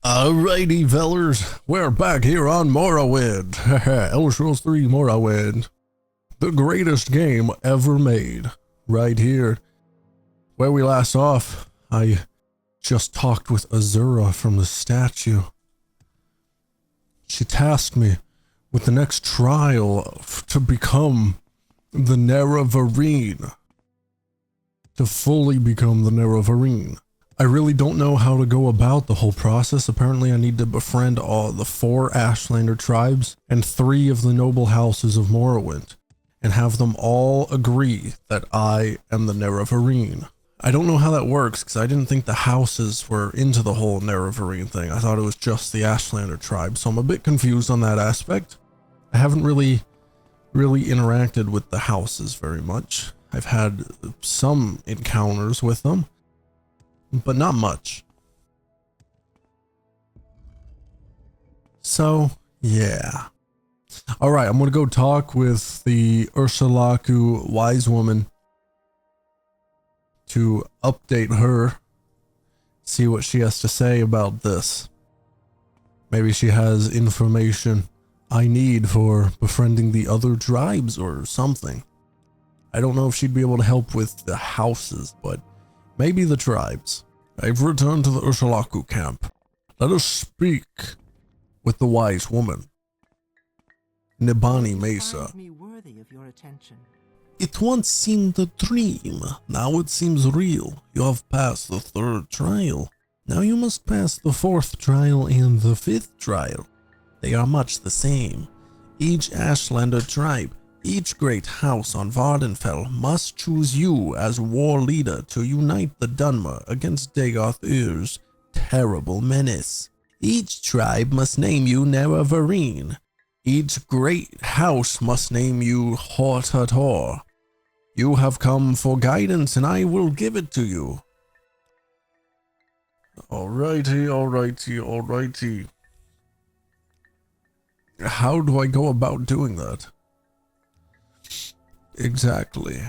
Alrighty, fellers, we're back here on Morrowind. Elder Scrolls 3 Morrowind. The greatest game ever made. Right here. Where we last off, I just talked with Azura from the statue. She tasked me with the next trial to become the Vvardenfell. To fully become the Vvardenfell. I really don't know how to go about the whole process. Apparently I need to befriend all the 4 Ashlander tribes and 3 of the noble houses of Morrowind, and have them all agree that I am the Vvardenfell. I don't know how that works, because I didn't think the houses were into the whole Vvardenfell thing. I thought it was just the Ashlander tribe, so I'm a bit confused on that aspect. I haven't really interacted with the houses very much. I've had some encounters with them, but not much. So, yeah. Alright, I'm gonna go talk with the Ursulaku wise woman to update her, see what she has to say about this. Maybe she has information I need for befriending the other tribes or something. I don't know if she'd be able to help with the houses, but maybe the tribes. I've returned to the Ursulaku camp. Let us speak with the wise woman. Nibani Mesa. It once seemed a dream. Now it seems real. You have passed the 3rd trial. Now you must pass the 4th trial and the 5th trial. They are much the same. Each Ashlander tribe, each great house on Vvardenfell must choose you as war leader to unite the Dunmer against Dagoth-Ur's terrible menace. Each tribe must name you Vvardenfell. Each great house must name you Hortator. You have come for guidance and I will give it to you. Alrighty. How do I go about doing that? Exactly.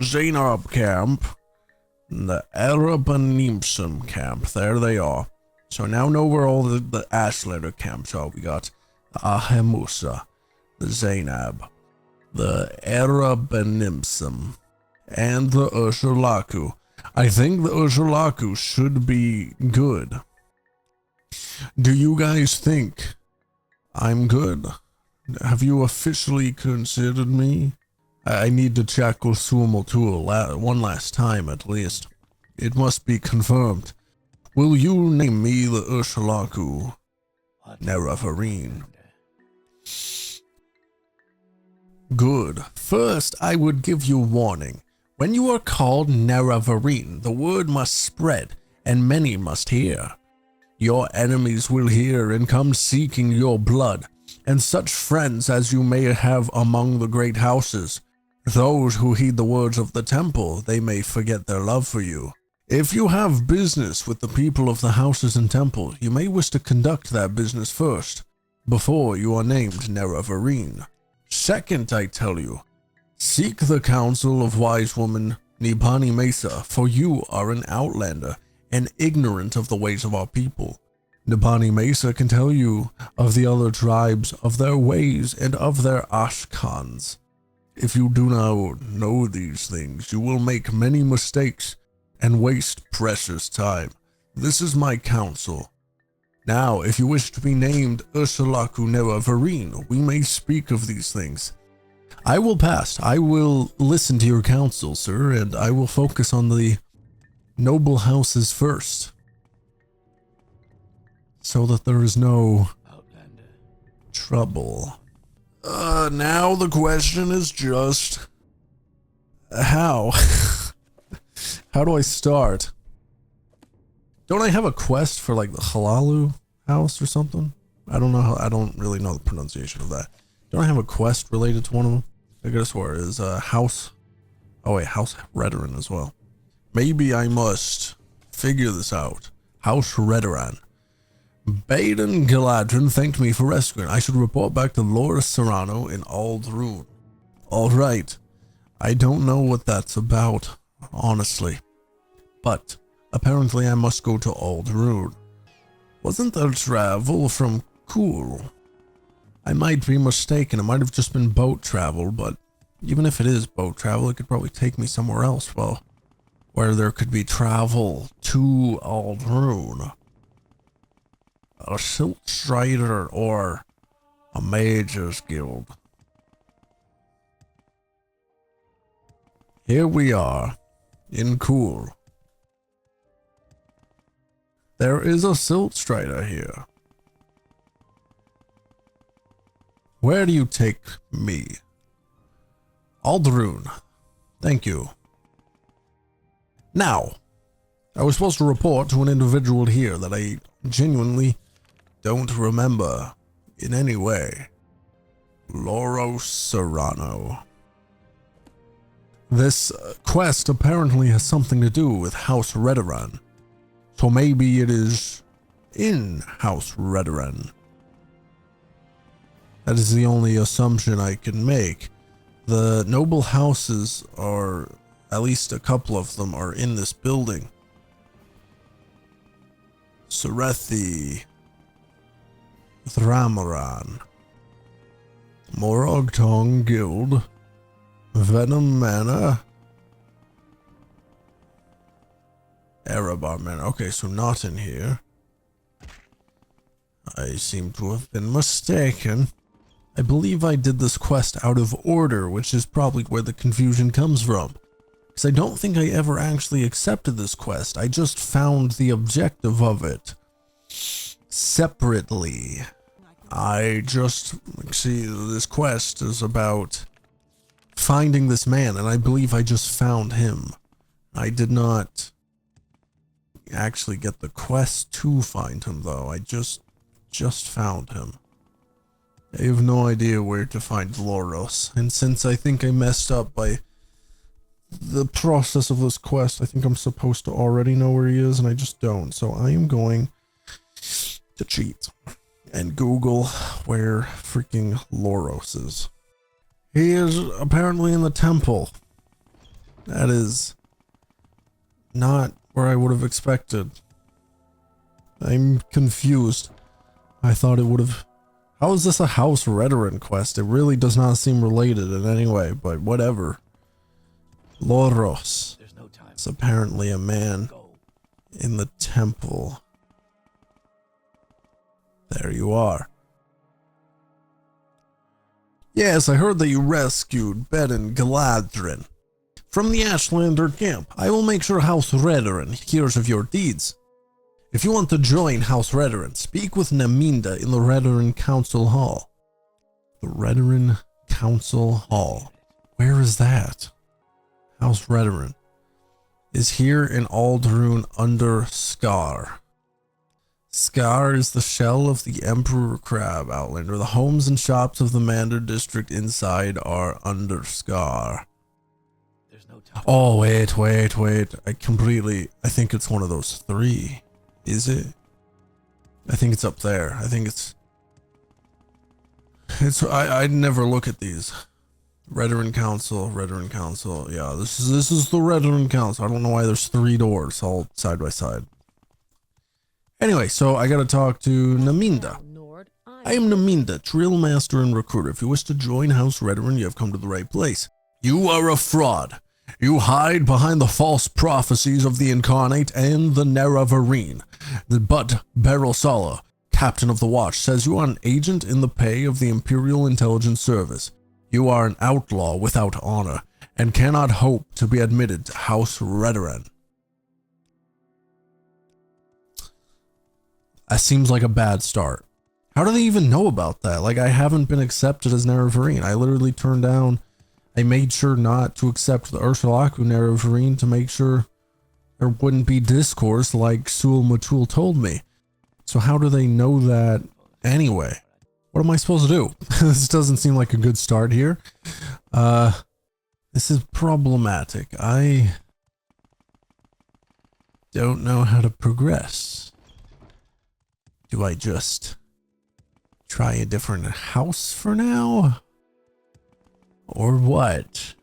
Zainab camp, the Vvardenfell camp, there they are. So now know where all the Ashlander camps are. We got Ahemusa, the Zainab, the Vvardenfell, and the Ursulaku. I think the Ursulaku should be good. Do you guys think I'm good? Have you officially considered me? I need to check with Sumatul one last time at least. It must be confirmed. Will you name me the Ursulaku Vvardenfell? Good. First, I would give you warning. When you are called Vvardenfell, the word must spread, and many must hear. Your enemies will hear and come seeking your blood, and such friends as you may have among the great houses. Those who heed the words of the temple, they may forget their love for you. If you have business with the people of the houses and temple, you may wish to conduct that business first, before you are named Vvardenfell. Second, I tell you, seek the counsel of wise woman Nibani Mesa, for you are an outlander and ignorant of the ways of our people. Nibani Mesa can tell you of the other tribes, of their ways, and of their ashkans. If you do not know these things, you will make many mistakes and waste precious time. This is my counsel. Now, if you wish to be named Ursulaku Vvardenfell, we may speak of these things. I will pass. I will listen to your counsel, sir, and I will focus on the noble houses first, so that there is no trouble. Now the question is just how? How do I start? Don't I have a quest for like the Halalu house or something? I don't know how, I don't really know the pronunciation of that. Don't I have a quest related to one of them? I guess where is house? Oh wait, House Redoran as well. Maybe I must figure this out. House Redoran. Baden Galadrin thanked me for rescuing. I should report back to Lord Serrano in Aldrune. Alright. I don't know what that's about, honestly. But apparently I must go to Aldrune. Wasn't there travel from Cool? I might be mistaken, it might have just been boat travel, but even if it is boat travel, it could probably take me somewhere else, well, where there could be travel to Aldrune. A Silt Strider or a Mage's Guild. Here we are, in Cool. There is a Silt Strider here. Where do you take me? Aldrune. Thank you. Now, I was supposed to report to an individual here that I genuinely don't remember in any way. Loro Serrano. This quest apparently has something to do with House Redoran. So maybe it is in House Redoran. That is the only assumption I can make. The noble houses are, at least a couple of them, are in this building. Serethi, Thramoran, Morogtong Guild, Venom Manor, Erebar Manor. Okay, so not in here. I seem to have been mistaken. I believe I did this quest out of order, which is probably where the confusion comes from. Because I don't think I ever actually accepted this quest. I just found the objective of it separately. I just see this quest is about finding this man, and I believe I just found him. I did not actually get the quest to find him, though. I just found him. I have no idea where to find Loros, and since I think I messed up by the process of this quest, I think I'm supposed to already know where he is, and I just don't. So I am going to cheat and Google where freaking Loros is. He is apparently in the temple. That is not where I would have expected. I'm confused. I thought it would have... How is this a House Redoran quest? It really does not seem related in any way, but whatever. Loros. It's apparently a man in the temple. There you are. Yes, I heard that you rescued Ben and Galadrin from the Ashlander camp. I will make sure House Redoran hears of your deeds. If you want to join House Redoran, speak with Naminda in the Redoran Council Hall. The Redoran Council Hall. Where is that? House Redoran is here in Aldrune under Scar. Scar is the shell of the Emperor Crab Outlander. The homes and shops of the Mander district inside are under Scar. Oh, wait. I think it's one of those three. Is it? I think it's up there. I think it's I never look at these. Redoran Council. Yeah, this is the Redoran Council. I don't know why there's three doors all side by side. Anyway, so I gotta talk to Naminda. I am Naminda, Drill Master and Recruiter. If you wish to join House Redoran, you have come to the right place. You are a fraud. You hide behind the false prophecies of the Incarnate and the Neravarine. But Beryl Sala, Captain of the Watch, says you are an agent in the pay of the Imperial Intelligence Service. You are an outlaw without honor, and cannot hope to be admitted to House Redoran. That seems like a bad start. How do they even know about that? Like, I haven't been accepted as Neravarine. I literally turned down... I made sure not to accept the Ursulaku Neravarine to make sure there wouldn't be discourse like Sul Matul told me. So how do they know that anyway? What am I supposed to do? This doesn't seem like a good start here. This is problematic. I don't know how to progress. Do I just try a different house for now? Or what?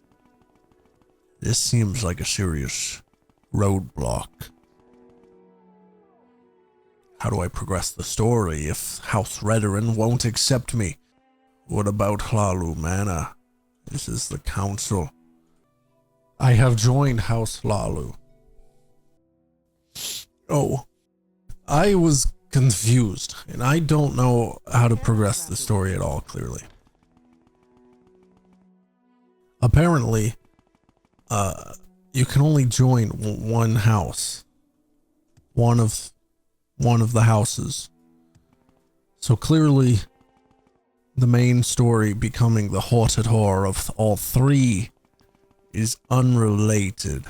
This seems like a serious roadblock. How do I progress the story if House Redoran won't accept me? What about Hlalu Manor? This is the council. I have joined House Hlalu. Oh, I was confused, and I don't know how to progress the story at all, clearly. Apparently, you can only join one house. One of the houses. So clearly, the main story becoming the Hortator of all three is unrelated.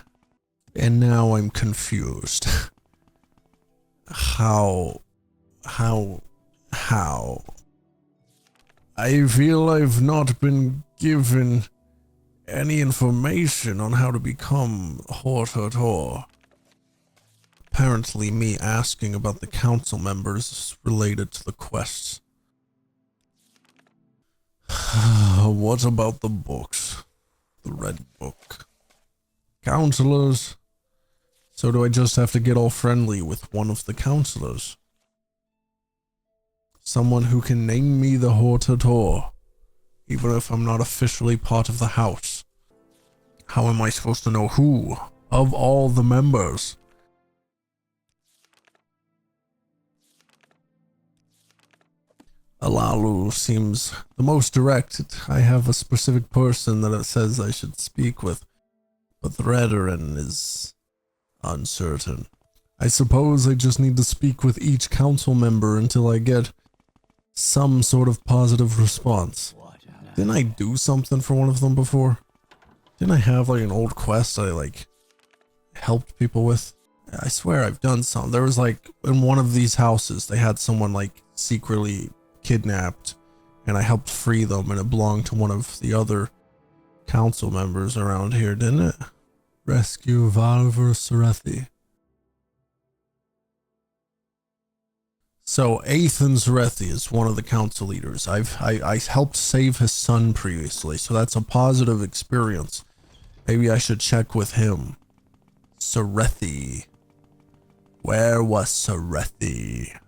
And now I'm confused. How? I feel I've not been given any information on how to become Hortator. Apparently me asking about the council members is related to the quests. What about the books? The red book. Counselors? So do I just have to get all friendly with one of the counselors? Someone who can name me the Hortator, even if I'm not officially part of the house. How am I supposed to know who of all the members? Hlalu seems the most direct. I have a specific person that it says I should speak with, but the Redoran is uncertain. I suppose I just need to speak with each council member until I get some sort of positive response. Didn't I do something for one of them before? Didn't I have like an old quest I like helped people with? I swear I've done some. There was like in one of these houses they had someone like secretly kidnapped and I helped free them, and it belonged to one of the other council members around here, didn't it? Rescue Valver Serethi. So Athan Serethi is one of the council leaders. I helped save his son previously, so that's a positive experience. Maybe I should check with him. Serethi. Where was Serethi?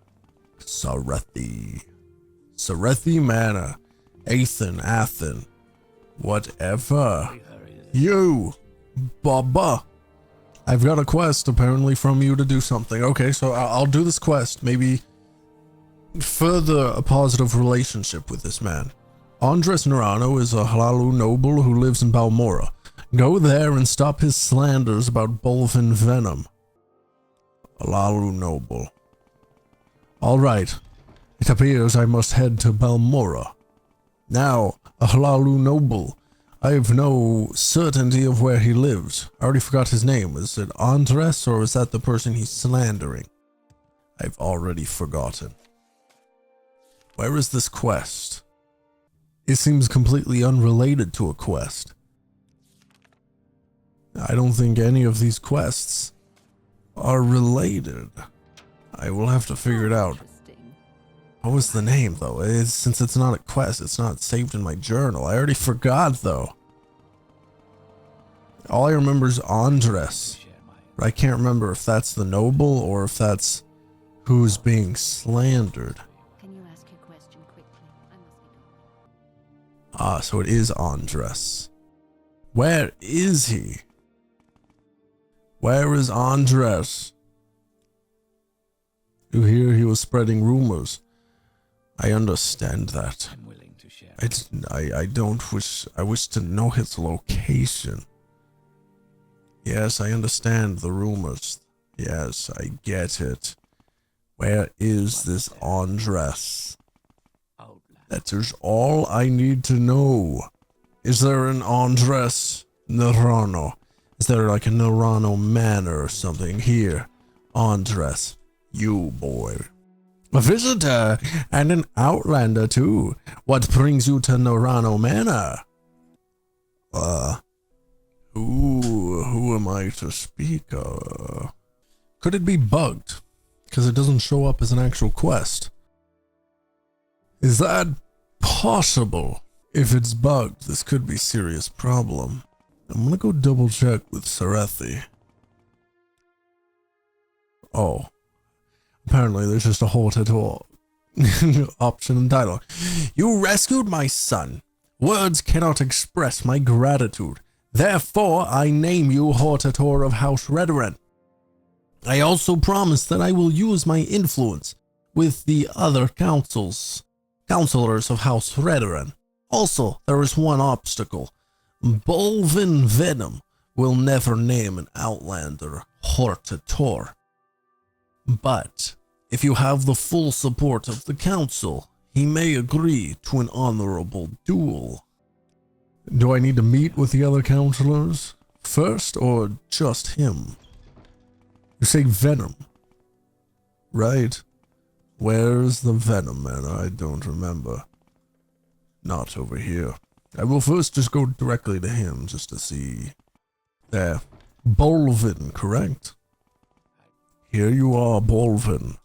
Serethi Manor. Athan. Whatever. You! Baba! I've got a quest apparently from you to do something. Okay, so I'll do this quest. Maybe further a positive relationship with this man. Andres Nerano is a Hlalu noble who lives in Balmora. Go there and stop his slanders about Bolvin venom. Hlalu noble. Alright. It appears I must head to Balmora. Now, a Hlalu noble. I have no certainty of where he lives. I already forgot his name. Is it Andres, or is that the person he's slandering? I've already forgotten. Where is this quest? It seems completely unrelated to a quest. I don't think any of these quests are related. I will have to figure it out. What was the name, though? Since it's not a quest, it's not saved in my journal. I already forgot, though. All I remember is Andres. But I can't remember if that's the noble or if that's who's being slandered. Can you ask your question quickly? I must be going. Ah, so it is Andres. Where is he? Where is Andres? You hear he was spreading rumors. I understand that. I'm willing to share. I wish to know his location. Yes, I understand the rumors. Yes, I get it. Where is this Andres? That is all I need to know. Is there an Andres Nerano? Is there like a Nerano manor or something here? Andres, you boy. A visitor and an outlander too. What brings you to Nerano Manor? Who am I to speak of? Could it be bugged? Because it doesn't show up as an actual quest. Is that possible? If it's bugged, this could be a serious problem. I'm gonna go double check with Serethi. Oh. Apparently there's just a Hortator option in dialogue. You rescued my son. Words cannot express my gratitude. Therefore, I name you Hortator of House Redoran. I also promise that I will use my influence with the other counselors of House Redoran. Also, there is one obstacle. Bolvin Venom will never name an outlander Hortator. But if you have the full support of the council, he may agree to an honorable duel. Do I need to meet with the other counselors first, or just him? You say Venom, right? Where's the Venom, man? I don't remember. Not over here. I will first just go directly to him, just to see. There. Bolvin, correct? Here you are, Bolvin.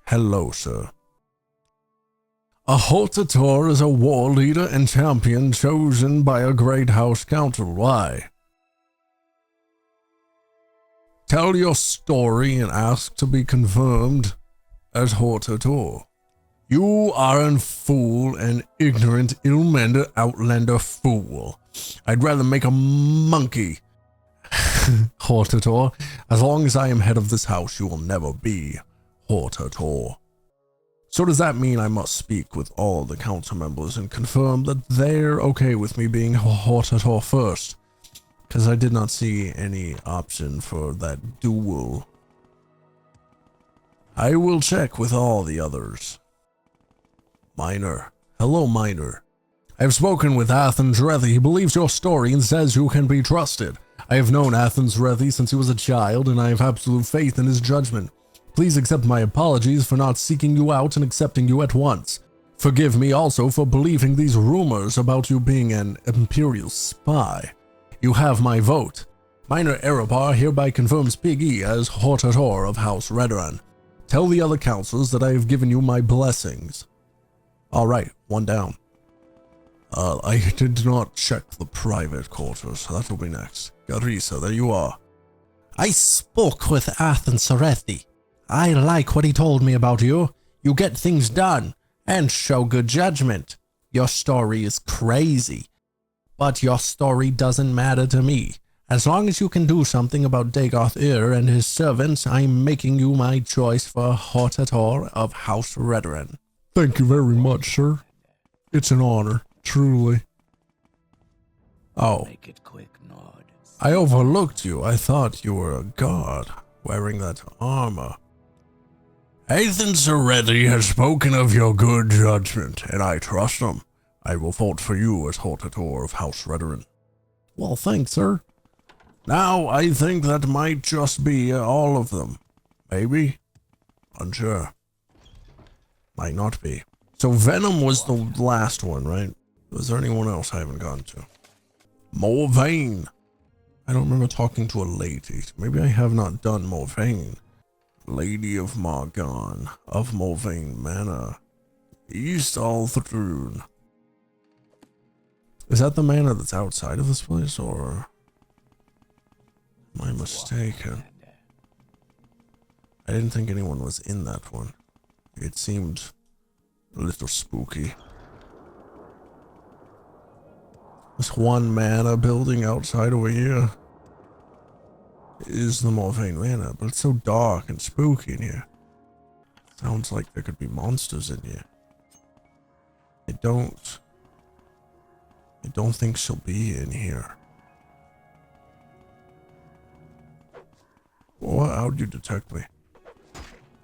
Hello, sir. A Hortator is a war leader and champion chosen by a great house council. Why? Tell your story and ask to be confirmed as Hortator. You are a fool, an ignorant, ill-mannered outlander fool. I'd rather make a monkey. Hortator, as long as I am head of this house, you will never be Hortator. So does that mean I must speak with all the council members and confirm that they're okay with me being Hortator first? Because I did not see any option for that duel. I will check with all the others. Minor. Hello, Minor. I have spoken with Athens Rethi. He believes your story and says you can be trusted. I have known Athens Rethi since he was a child, and I have absolute faith in his judgment. Please accept my apologies for not seeking you out and accepting you at once. Forgive me also for believing these rumors about you being an Imperial spy. You have my vote. Minor Erebor hereby confirms PIGG-E as Hortator of House Redoran. Tell the other councils that I have given you my blessings. Alright, one down. I did not check the private quarters, so that will be next. Garisa, there you are. I spoke with Athens Rethi. I like what he told me about you. You get things done and show good judgment. Your story is crazy, but your story doesn't matter to me. As long as you can do something about Dagoth-Ir and his servants, I'm making you my choice for Hortator of House Redoran. Thank you very much, sir. It's an honor, truly. Oh. Make it quick, Nod. I overlooked you. I thought you were a god, wearing that armor. Athens Rethi has spoken of your good judgment, and I trust him. I will vote for you as Hortator of House Redoran. Well, thanks, sir. Now, I think that might just be all of them. Maybe? Unsure. Might not be. So Venom was the last one, right? Was there anyone else I haven't gone to? Morrowind. I don't remember talking to a lady. Maybe I have not done Morrowind. Lady of Margon of Morrowind Manor. East Althrune. Is that the manor that's outside of this place, or am I mistaken? I didn't think anyone was in that one. It seemed a little spooky. This one manor building outside over here is the Morrowind Manor, but it's so dark and spooky in here. Sounds like there could be monsters in here. I don't think she'll be in here. What? How'd you detect me?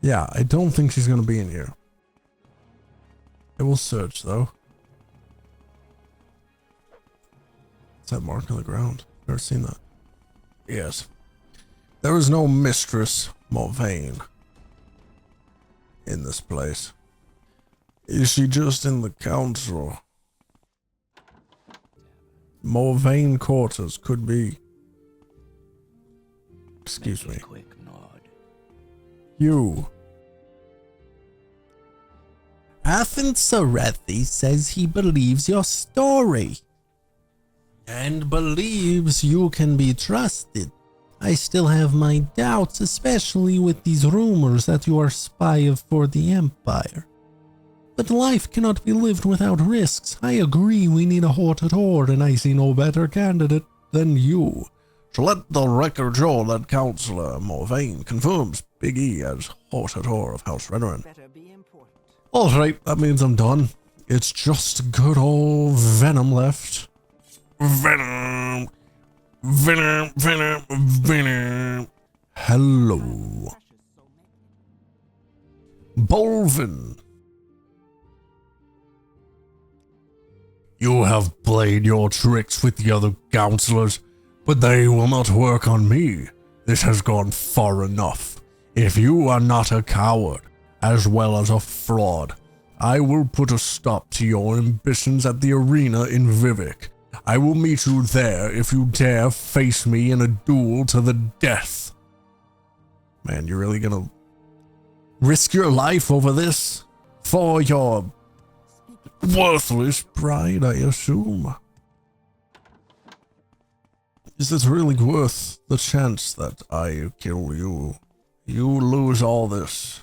Yeah, I don't think she's gonna be in here. I will search though. What's that mark on the ground? Never seen that. Yes. There is no Mistress Morrowind in this place. Is she just in the council? Morrowind quarters could be. Excuse me. Quick, Nod. You. Athens Rethi says he believes your story and believes you can be trusted. I still have my doubts, especially with these rumors that you are spy for the Empire. But life cannot be lived without risks. I agree we need a Hortator, and I see no better candidate than you. So let the record show that Councillor Morvain confirms PIGG-E as Hortator of House Redoran. Alright, that means I'm done. It's just good old Venom left. Venom! Venom, Venom, Venom. Hello. Bolvin. You have played your tricks with the other counselors, but they will not work on me. This has gone far enough. If you are not a coward, as well as a fraud, I will put a stop to your ambitions at the arena in Vivek. I will meet you there if you dare face me in a duel to the death. Man, you're really gonna risk your life over this? For your worthless pride, I assume. Is this really worth the chance that I kill you? You lose all this.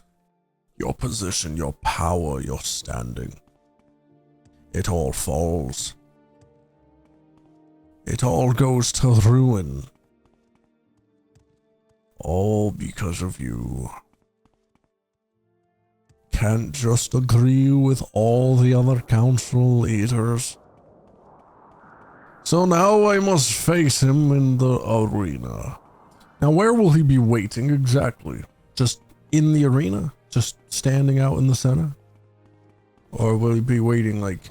Your position, your power, your standing. It all falls. It all goes to ruin. All because of you. Can't just agree with all the other council leaders. So now I must face him in the arena. Now where will he be waiting exactly? Just in the arena? Just standing out in the center? Or will he be waiting like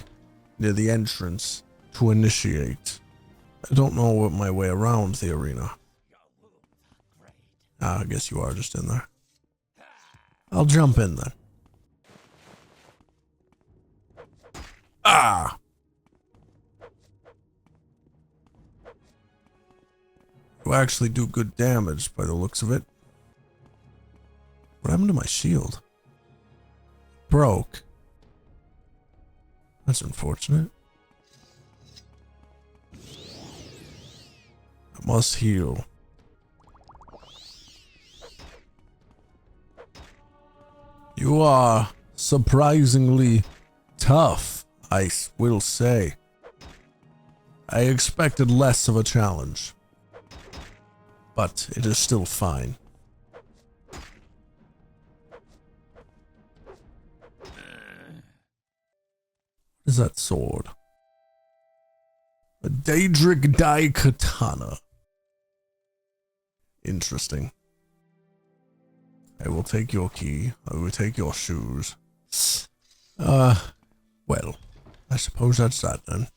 near the entrance to initiate? I don't know my way around the arena. I guess you are just in there. I'll jump in then. Ah! You actually do good damage by the looks of it. What happened to my shield? Broke. That's unfortunate. I must heal. You are surprisingly tough, I will say. I expected less of a challenge, but it is still fine. What is that sword? A Daedric Dai Katana. Interesting. I will take your key. I will take your shoes. Well, I suppose that's that then.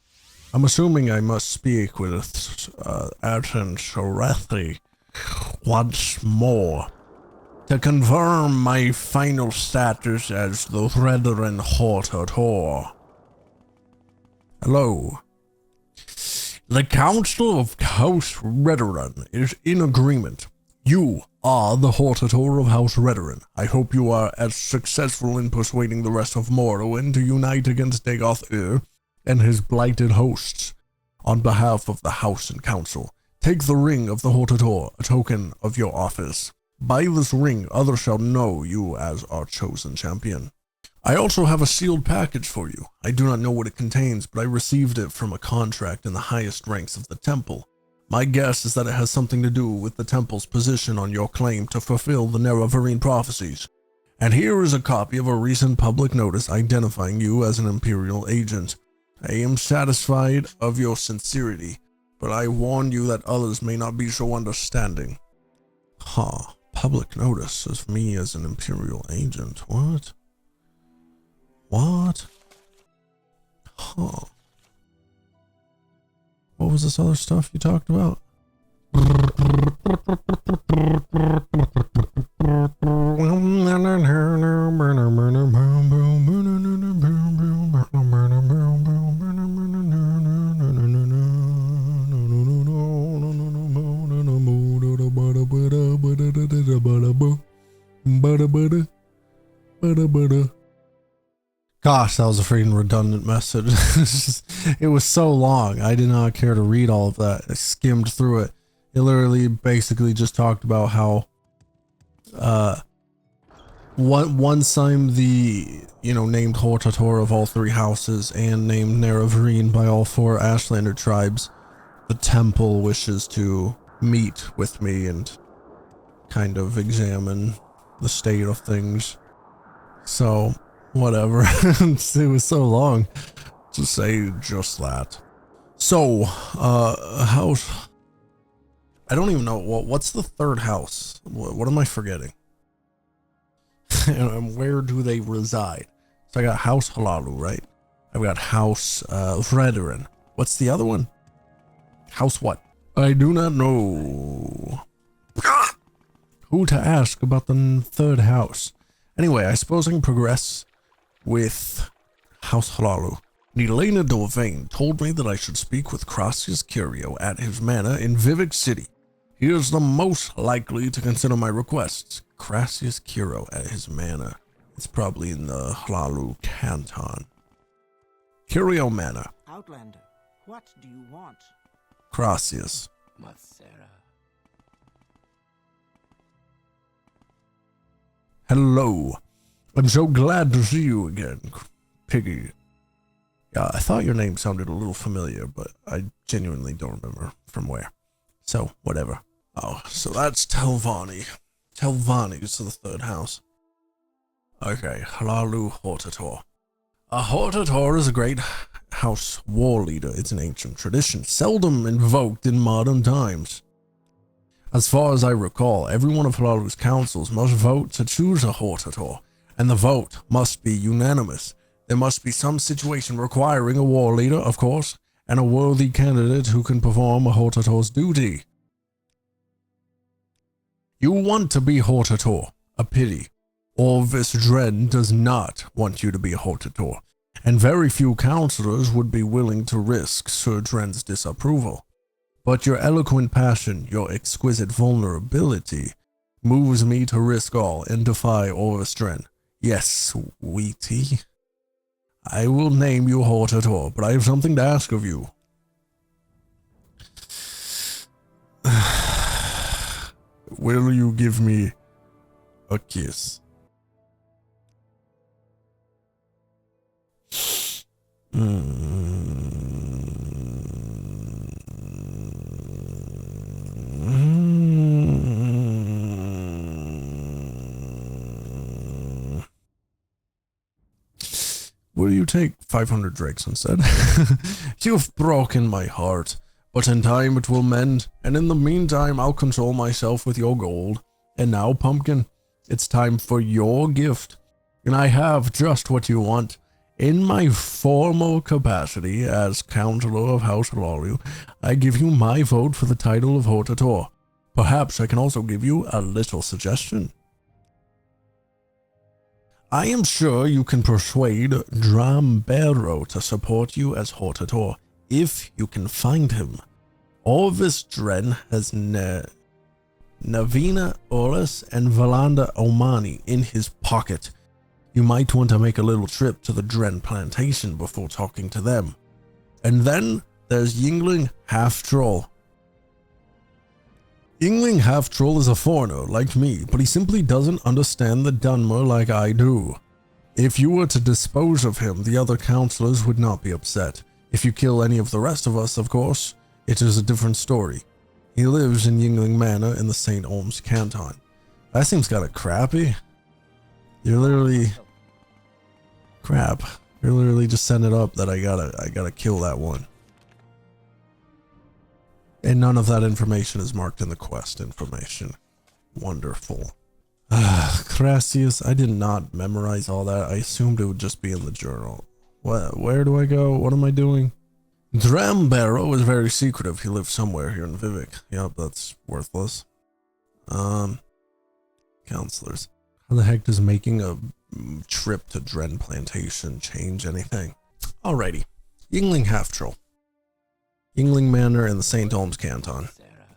I'm assuming I must speak with Artan Shorathi once more to confirm my final status as the Brethren Hortator. Hello. The Council of House Redoran is in agreement. You are the Hortator of House Redoran. I hope you are as successful in persuading the rest of Morrowind to unite against Dagoth and his blighted hosts. On behalf of the House and Council, take the Ring of the Hortator, a token of your office. By this ring, others shall know you as our chosen champion. I also have a sealed package for you. I do not know what it contains, but I received it from a contract in the highest ranks of the temple. My guess is that it has something to do with the temple's position on your claim to fulfill the Nerevarine prophecies. And here is a copy of a recent public notice identifying you as an Imperial agent. I am satisfied of your sincerity, but I warn you that others may not be so understanding. Huh, public notice of me as an Imperial agent, what? What? Huh. What was this other stuff you talked about? Gosh, that was a freaking redundant message. It was so long. I did not care to read all of that. I skimmed through it. He literally basically just talked about how once I'm the, named Hortator of all three houses and named Nerevarine by all four Ashlander tribes, the temple wishes to meet with me and kind of examine the state of things. So, whatever. It was so long to say just that. So, house... I don't even know, what's the third house? What am I forgetting? And where do they reside? So I got House Halalu, right? I've got House Vvardenfell. What's the other one? House what? I do not know who to ask about the third house. Anyway, I suppose I can progress with House Halalu. Nelena Dorvain told me that I should speak with Crassius Curio at his manor in Vivek City. He is the most likely to consider my requests. Crassius Curio at his manor. It's probably in the Halalu Canton. Curio Manor. Outlander, what do you want? Crassius. Masera. Hello. I'm so glad to see you again, PIGG-E. Yeah, I thought your name sounded a little familiar, but I genuinely don't remember from where. So, whatever. Oh, so that's Telvanni. Telvanni's the third house. Okay, Halalu Hortator. A Hortator is a great house war leader. It's an ancient tradition, seldom invoked in modern times. As far as I recall, every one of Halalu's councils must vote to choose a Hortator, and the vote must be unanimous. There must be some situation requiring a war leader, of course, and a worthy candidate who can perform a Hortator's duty. You want to be Hortator, a pity. Orvis Dren does not want you to be a Hortator, and very few counselors would be willing to risk Sir Dren's disapproval. But your eloquent passion, your exquisite vulnerability, moves me to risk all and defy Orvis Dren. Yes, sweetie. I will name you Hortator, but I have something to ask of you. Will you give me a kiss? Will you take 500 drakes instead? You've broken my heart, but in time it will mend, and in the meantime I'll console myself with your gold. And now, Pumpkin, it's time for your gift, and I have just what you want. In my formal capacity as Counselor of House Halalu, I give you my vote for the title of Hortator. Perhaps I can also give you a little suggestion. I am sure you can persuade Drambero to support you as Hortator, if you can find him. Orvis Dren has Navina Oris and Valanda Omani in his pocket. You might want to make a little trip to the Dren plantation before talking to them. And then there's Yingling Half-Troll. Yingling Half-Troll is a foreigner like me, but he simply doesn't understand the Dunmer like I do. If you were to dispose of him, the other counselors would not be upset. If you kill any of the rest of us, of course, it is a different story. He lives in Yingling Manor in the St. Olms Canton. That seems kinda crappy. You're literally... Crap. You're literally just setting it up that I gotta kill that one. And none of that information is marked in the quest information. Wonderful. Crassius, I did not memorize all that. I assumed it would just be in the journal. Where do I go? What am I doing? Drambero is very secretive. He lives somewhere here in Vivek. Yep, that's worthless. Counselors. How the heck does making a trip to Dren Plantation change anything? Alrighty. Yingling Half-Troll. Yingling Manor in the St. Olms Canton.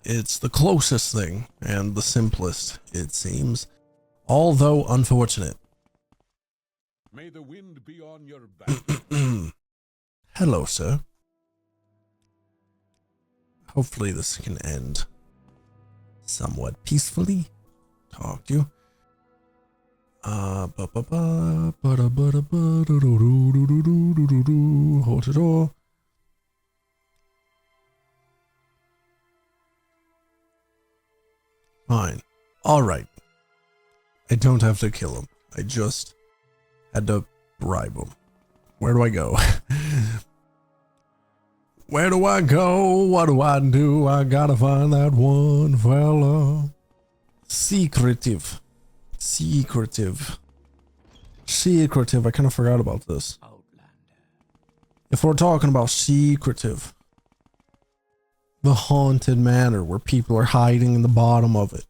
It's the closest thing, and the simplest, it seems. Although unfortunate. May the wind be on your back. Hello, sir. Hopefully this can end somewhat peacefully talk to you. Hortator. Fine. Alright. I don't have to kill him. I just had to bribe him. Where do I go? Where do I go? What do? I gotta find that one fella. Secretive. Secretive. Secretive. I kind of forgot about this. If we're talking about secretive, the haunted manor where people are hiding in the bottom of it.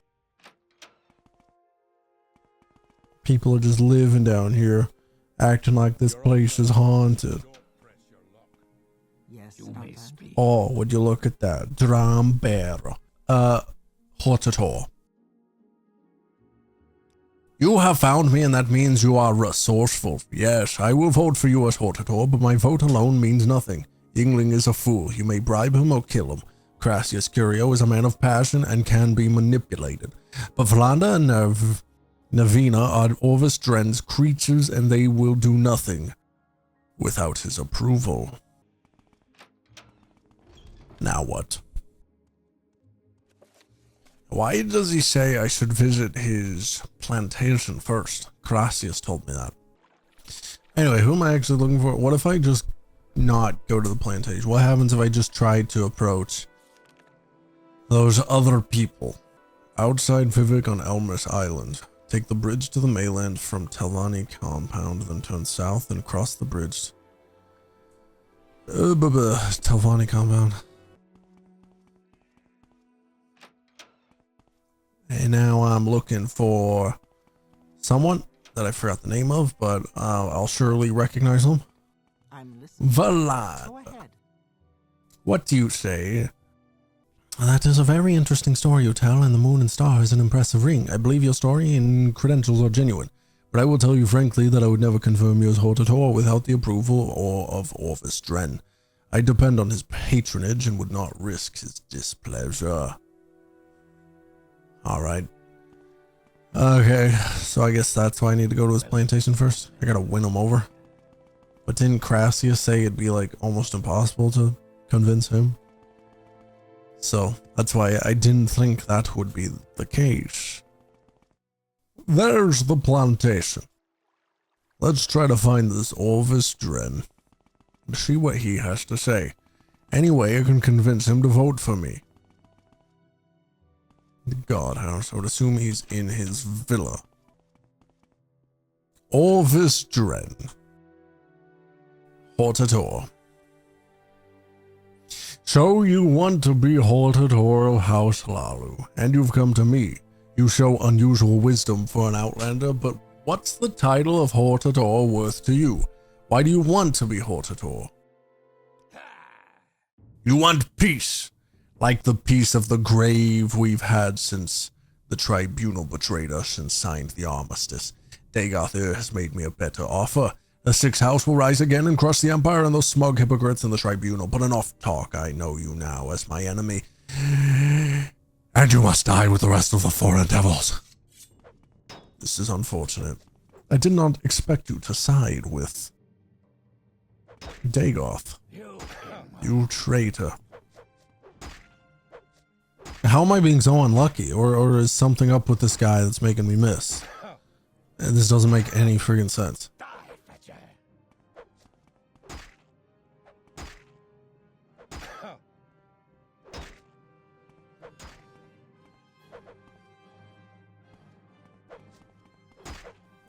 People are just living down here, acting like this place is haunted. Yes, Oh, would you look at that? Drambera. Hortator. You have found me, and that means you are resourceful. Yes, I will vote for you as Hortator, but my vote alone means nothing. Yngling is a fool. You may bribe him or kill him. Crassius Curio is a man of passion and can be manipulated. But Vlanda and Navina are Orvis Dren's creatures, and they will do nothing without his approval. Now what? Why does he say I should visit his plantation first? Crassius told me that. Anyway, who am I actually looking for? What if I just not go to the plantation? What happens if I just try to approach those other people outside Vivek on Elmer's Island? Take the bridge to the mainland from Telvanni compound, then turn south and cross the bridge. Telvanni compound. And now I'm looking for someone that I forgot the name of, but I'll surely recognize them. I'm listening. Vlad. Go ahead. What do you say? That is a very interesting story you tell, and the moon and star is an impressive ring. I believe your story and credentials are genuine, but I will tell you frankly that I would never confirm you as Hortator without the approval of Orvis Dren. I depend on his patronage and would not risk his displeasure. Alright. Okay, so I guess that's why I need to go to his plantation first. I gotta win him over. But didn't Crassius say it'd be like almost impossible to convince him? So that's why I didn't think that would be the case. There's the plantation. Let's try to find this Orvis Dren and see what he has to say. Anyway, I can convince him to vote for me. The guardhouse. I would assume he's in his villa. Orvis Dren. Hortator. So you want to be Hortator of House Lalu, and you've come to me. You show unusual wisdom for an outlander, but what's the title of Hortator worth to you? Why do you want to be Hortator? You want peace, like the peace of the grave we've had since the tribunal betrayed us and signed the armistice. Dagoth has made me a better offer. The Sixth House will rise again and crush the Empire and those smug hypocrites in the tribunal. But enough talk, I know you now as my enemy. And you must die with the rest of the foreign devils. This is unfortunate. I did not expect you to side with Dagoth. You traitor. How am I being so unlucky? Or is something up with this guy that's making me miss? And this doesn't make any friggin' sense.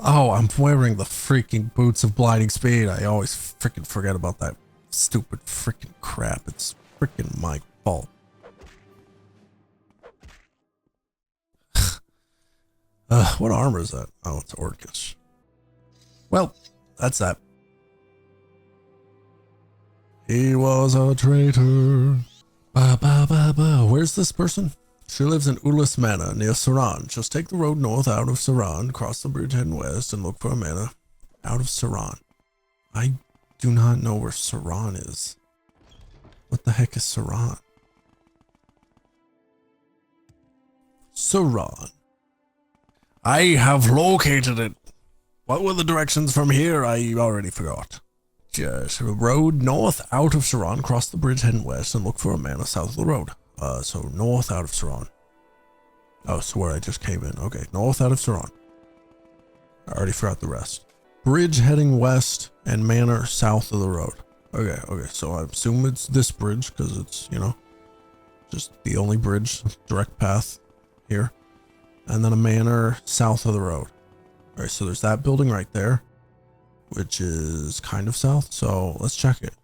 Oh, I'm wearing the freaking boots of blinding speed. I always freaking forget about that stupid freaking crap. It's freaking my fault. What armor is that? Oh, it's Orcus. Well, that's that. He was a traitor. Ba, ba, ba, ba. Where's this person? She lives in Ulis Manor near Saran. Just take the road north out of Saran, cross the bridge heading west, and look for a manor out of Saran. I do not know where Saran is. What the heck is Saran? Sauron. I have located it. What were the directions from here? I already forgot. Just road north out of Sauron, cross the bridge heading west, and look for a manor south of the road. So north out of Sauron. Oh, so where I just came in. Okay, north out of Sauron. I already forgot the rest. Bridge heading west and manor south of the road. Okay, so I assume it's this bridge because it's, you know, just the only bridge, direct path here. And then a manor south of the road. All right, so there's that building right there, which is kind of south. So let's check it.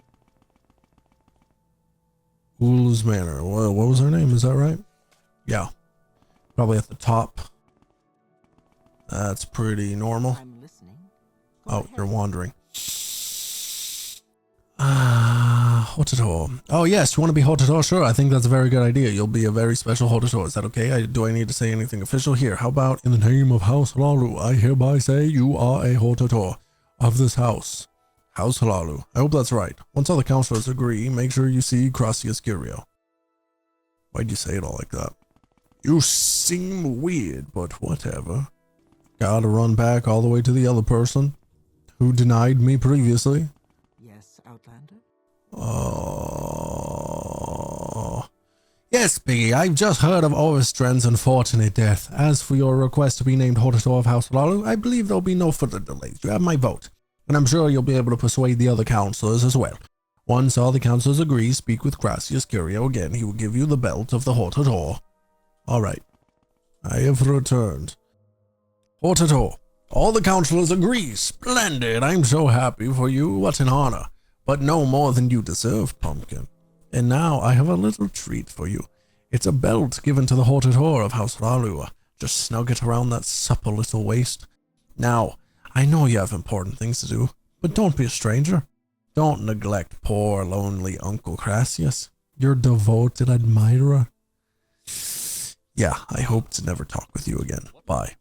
Ula's Manor. What was her name? Is that right? Yeah. Probably at the top. That's pretty normal. I'm listening. Oh, you're wandering. Hortator. Oh, yes, you want to be Hortator? Sure, I think that's a very good idea. You'll be a very special Hortator. Is that okay? Do I need to say anything official here? How about, in the name of House Halalu, I hereby say you are a Hortator of this house. House Halalu. I hope that's right. Once all the counselors agree, make sure you see Crassius Curio. Why'd you say it all like that? You seem weird, but whatever. Gotta run back all the way to the other person who denied me previously. Yes, Outlander? Oh. Yes, PIGG-E, I've just heard of Oristren's unfortunate death. As for your request to be named Hortator of House Halalu, I believe there'll be no further delays. You have my vote, and I'm sure you'll be able to persuade the other counselors as well. Once all the counselors agree, speak with Crassius Curio again. He will give you the belt of the Hortator. Alright. I have returned. Hortator. All the counselors agree. Splendid. I'm so happy for you. What an honor. But no more than you deserve, Pumpkin. And now I have a little treat for you. It's a belt given to the Hortator of House Halalu. Just snug it around that supple little waist. Now, I know you have important things to do, but don't be a stranger. Don't neglect poor, lonely Uncle Crassius, your devoted admirer. Yeah, I hope to never talk with you again. Bye.